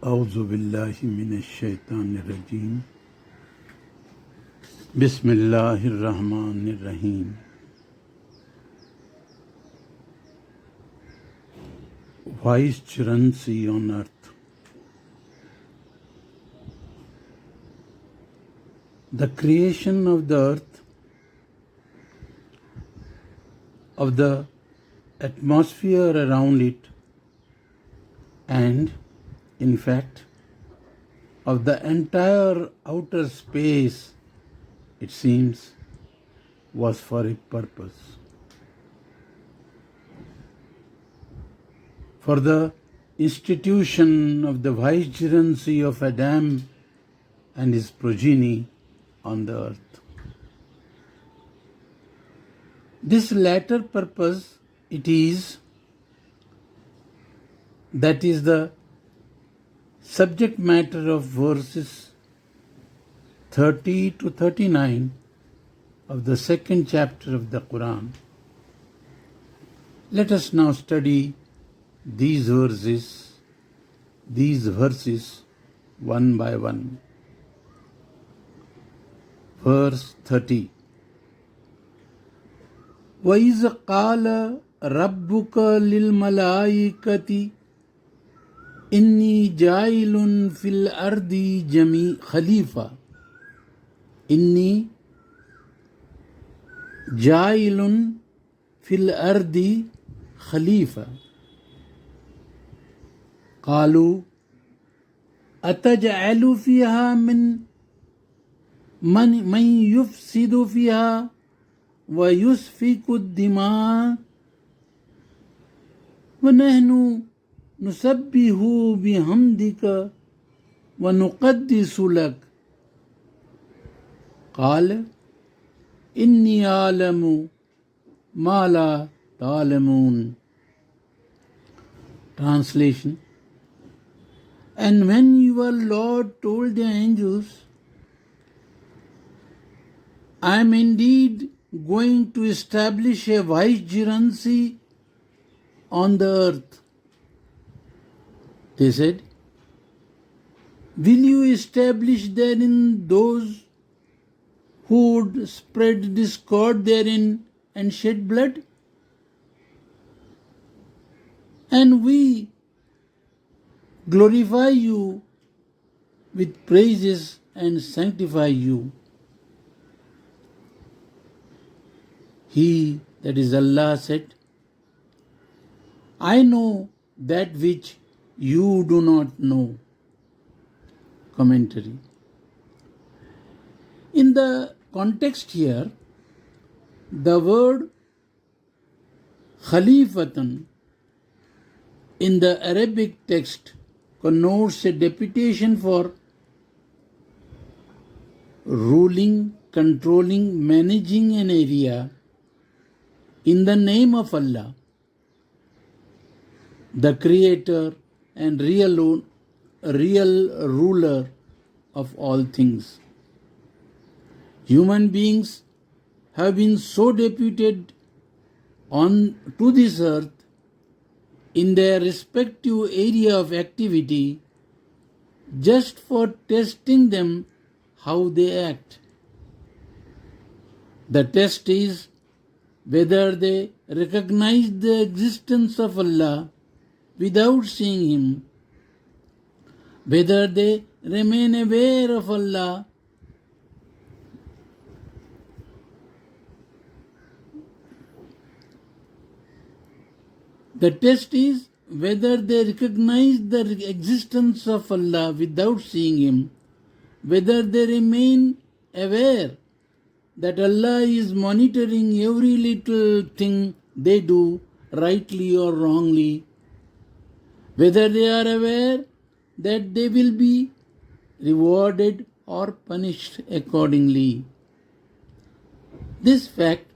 أعوذ بالله من الشيطان الرجيم بسم الله الرحمن الرحيم Vicegerency on earth. The creation of the earth, of the atmosphere around it, and in fact of the entire outer space, it seems, was for a purpose. For the institution of the vicegerency of Adam and his progeny on the earth. This latter purpose it is that is the subject matter of verses 30 to 39 of the second chapter of the Qur'aan. Let us now study these verses one by one. Verse 30. وَإِذْ قَالَ رَبُّكَ لِلْمَلَائِكَةِ إِنِّي جَاعِلٌ فِي الْأَرْضِ خَلِيفَةً إِنِّي جَاعِلٌ فِي الْأَرْضِ خَلِيفَةً قالوا أتجعل فيها من يفسد فيها ويسفك الدماء ونحن نسبح بحمدك ونقدس لك قال إني أعلم ما لا تعلمون. Translation. And when your Lord told the angels, I am indeed going to establish a vicegerency on the earth, they said, will you establish therein those who would spread discord therein and shed blood? And we glorify you with praises and sanctify you. He, that is Allah, said, I know that which you do not know. Commentary. In the context here, the word Khalifatan in the Arabic text connotes a deputation for ruling, controlling, managing an area in the name of Allah, the Creator and real ruler of all things. Human beings have been so deputed to this earth in their respective area of activity just for testing them how they act. The test is whether they recognize the existence of Allah without seeing Him, whether they remain aware of Allah The test is whether they recognize the existence of Allah without seeing Him, whether they remain aware that Allah is monitoring every little thing they do, rightly or wrongly, whether they are aware that they will be rewarded or punished accordingly. This fact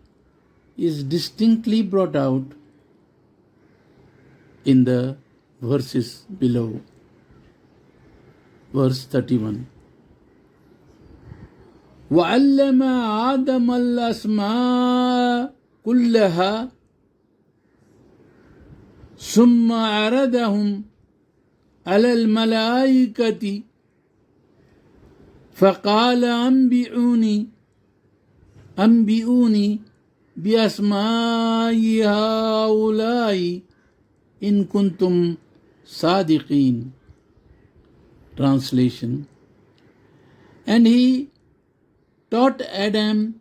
is distinctly brought out in the verses below. Verse 31. وَعَلَّمَ آدَمَ الْأَسْمَاءَ كُلَّهَا ثُمَّ عَرَضَهُمْ على الملائكة فقال أنبئوني بأسماء هؤلاء إن كنتم صادقين. Translation. And he taught Adam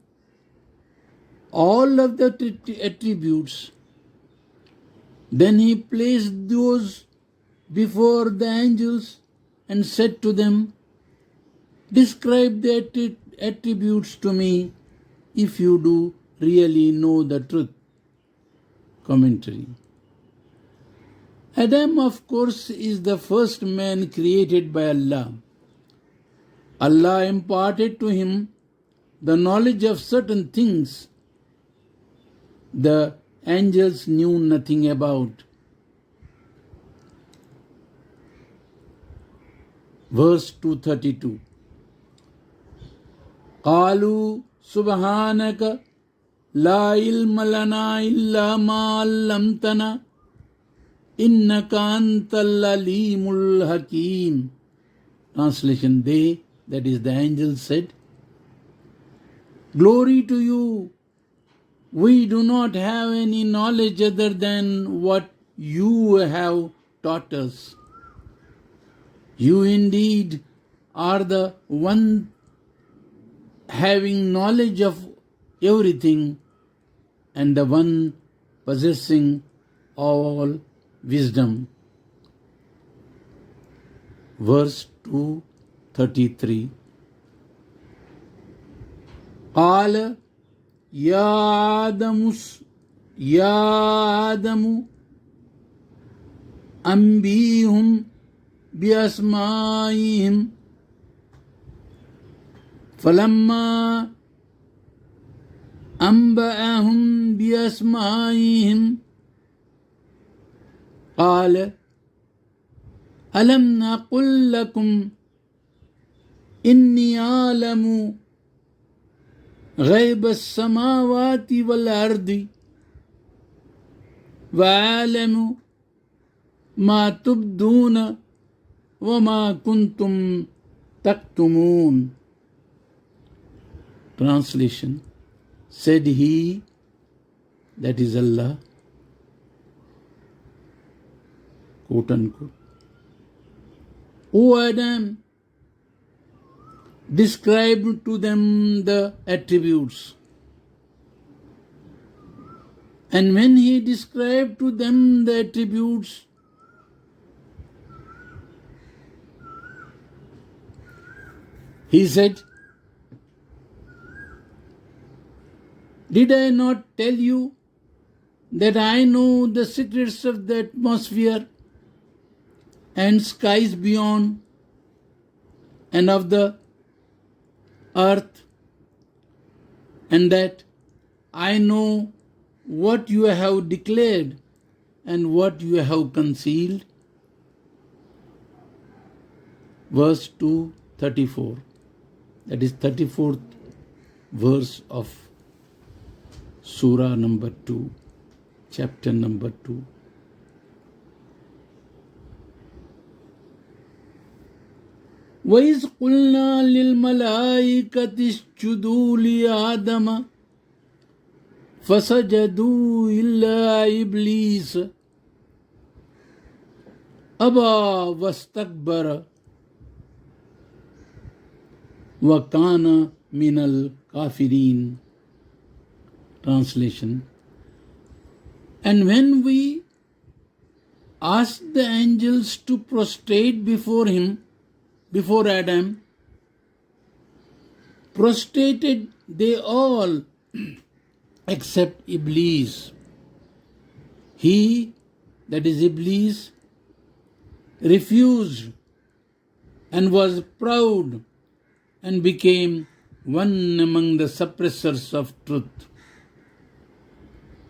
all of the attributes. Then he placed those before the angels and said to them, describe the attributes to me if you do really know the truth. Commentary. Adam, of course, is the first man created by Allah. Allah imparted to him the knowledge of certain things the angels knew nothing about. Verse 232. قالوا سبحانك لا علم لنا إلا ما علمتنا إنك أنت العليم الحكيم. Translation. They, that is the angels, said, glory to you, we do not have any knowledge other than what you have taught us. You indeed are the one having knowledge of everything and the one possessing all wisdom. Verse 233. قال يا آدم أنبئهم بأسمائهم فلما أنبأهم بأسمائهم قال ألم نقل لكم إني أعلم غيب السماوات والأرض وأعلم ما تبدون وما كنتم تكتمون. Translation. Said he, that is Allah, quote unquote, O Adam, describe to them the attributes. And when he described to them the attributes, he said, did I not tell you that I know the secrets of the atmosphere and skies beyond and of the earth, and that I know what you have declared and what you have concealed? Verse 234. That is 34th verse of Surah number 2, chapter number 2. وَإِذْ قُلْنَا لِلْمَلَائِكَةِ اسْجُدُوا لِآدَمَ فَسَجَدُوا إِلَّا إِبْلِيسَ أَبَى وَاسْتَكْبَرَ وَكَانَ مِنَ الْكَافِرِينَ. Translation. And when we asked the angels to prostrate before him, before Adam, prostrated they all except Iblis. He, that is Iblis, refused and was proud and became one among the suppressors of truth.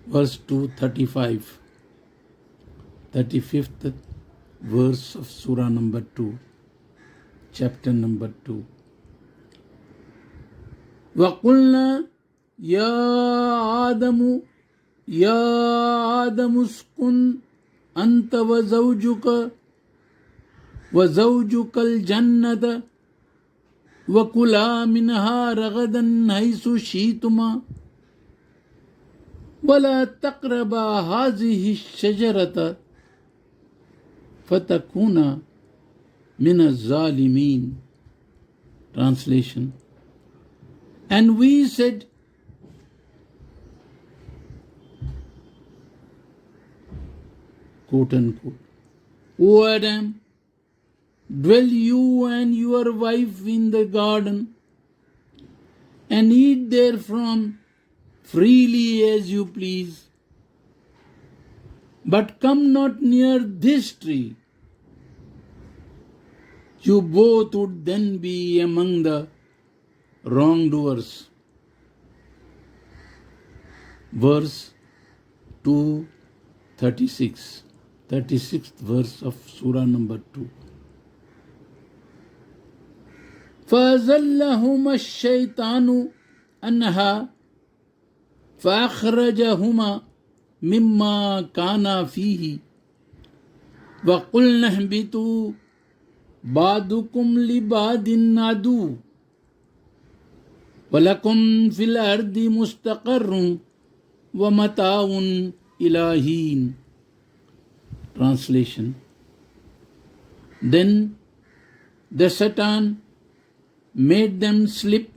Verse 235, 35th verse of Surah number 2, chapter number 2. وَقُلْنَا يَا آدَمُ اسْكُنْ أَنْتَ وَزَوْجُكَ وَزَوْجُكَ الْجَنَّةَ وَكُلَا مِنْهَا رَغَدًا حَيْثُ شِئْتُمَا وَلَا تَقْرَبَا هَذِهِ الشَّجَرَةَ فَتَكُونَا مِنَ الظَّالِمِينَ. Translation. And we said, quote unquote, O Adam, dwell you and your wife in the garden and eat therefrom freely as you please. But come not near this tree. You both would then be among the wrongdoers. Verse 236, 36th verse of Surah number 2. فَأَزَلَّهُمَا الشَّيْطَانُ أَنْهَا فَأَخْرَجَهُمَا مِمَّا كَانَا فِيهِ وَقُلْنَا اهْبِطُوا بَعْضُكُمْ لِبَعْضٍ عَدُوٌّ وَلَكُمْ فِي الْأَرْضِ مُسْتَقَرٌّ وَمَتَاعٌ إِلَىٰ حِينٍ. Translation. Then the Satan made them slip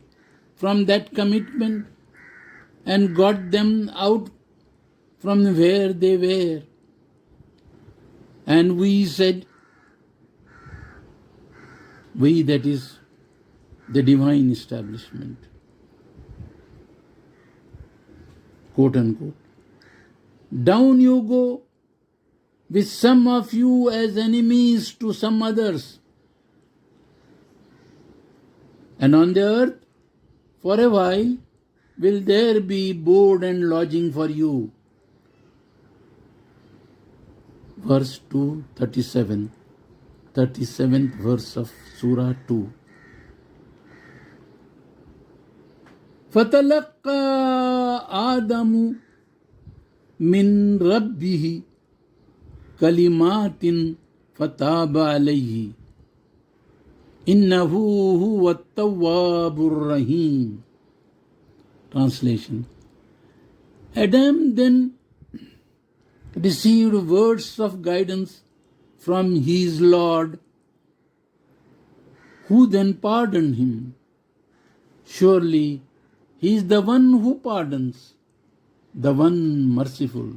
from that commitment and got them out from where they were. And we said, we, that is the divine establishment, quote unquote, down you go, with some of you as enemies to some others, and on the earth for a while will there be board and lodging for you. Verse 237, 37th verse of Surah 2. فَتَلَقَّى آدَمُ مِنْ رَبِّهِ كَلِمَاتٍ فَتَابَ عَلَيْهِ إِنَّهُ هُوَ التَّوَّابُ الرَّحِيمُ. Translation. Adam then received words of guidance from his Lord, who then pardoned him. Surely he is the one who pardons, the one merciful.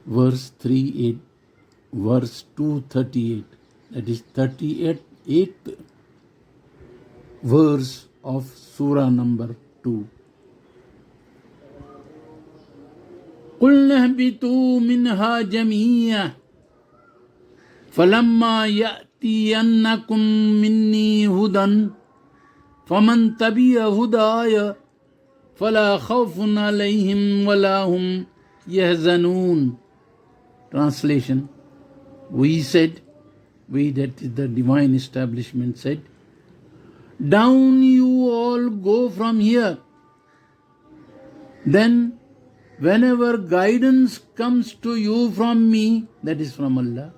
Verse 38, verse 238, that is 38th verse of Surah number 2. قُلْنَا اهْبِطُوا مِنْهَا جَمِيعًا فَلَمَّا يَأْتِيَنَّكُمْ مِنِّي هُدًى فَمَنْ تَبِعَ هُدَايَ فَلَا خَوْفٌ عَلَيْهِمْ وَلَا هُمْ يَحْزَنُونَ. Translation. We said, we, that is the divine establishment, said, down you all go from here. Then whenever guidance comes to you from me, that is from Allah,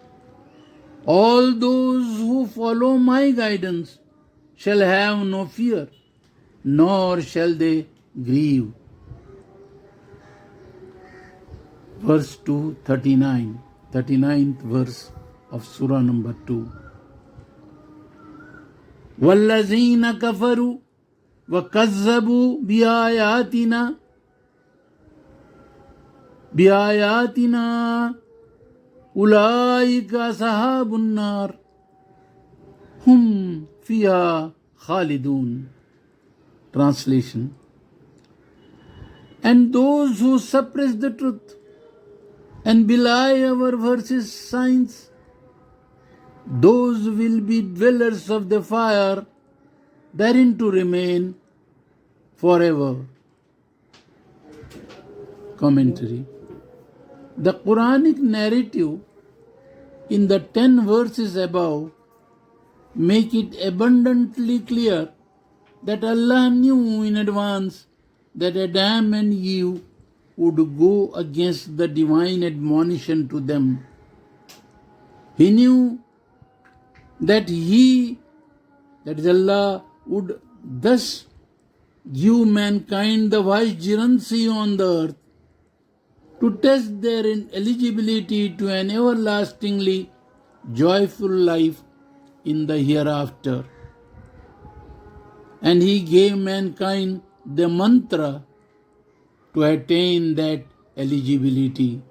all those who follow my guidance shall have no fear, nor shall they grieve. Verse 239, 39th verse of Surah number 2. وَالَّذِينَ كَفَرُوا وَكَذَّبُوا بِآيَاتِنَا أُولَٰئِكَ أَصْحَابُ النَّارِ هُمْ فِيهَا خَالِدُونَ. Translation. And those who suppress the truth and belie our verses, signs, those will be dwellers of the fire, therein to remain forever. Commentary. The Quranic narrative in the 10 verses above make it abundantly clear that Allah knew in advance that Adam and Eve would go against the divine admonition to them. He knew that He, that is Allah, would thus give mankind the Vicegerency on the earth to test their eligibility to an everlastingly joyful life in the hereafter. And He gave mankind the mantra to attain that eligibility.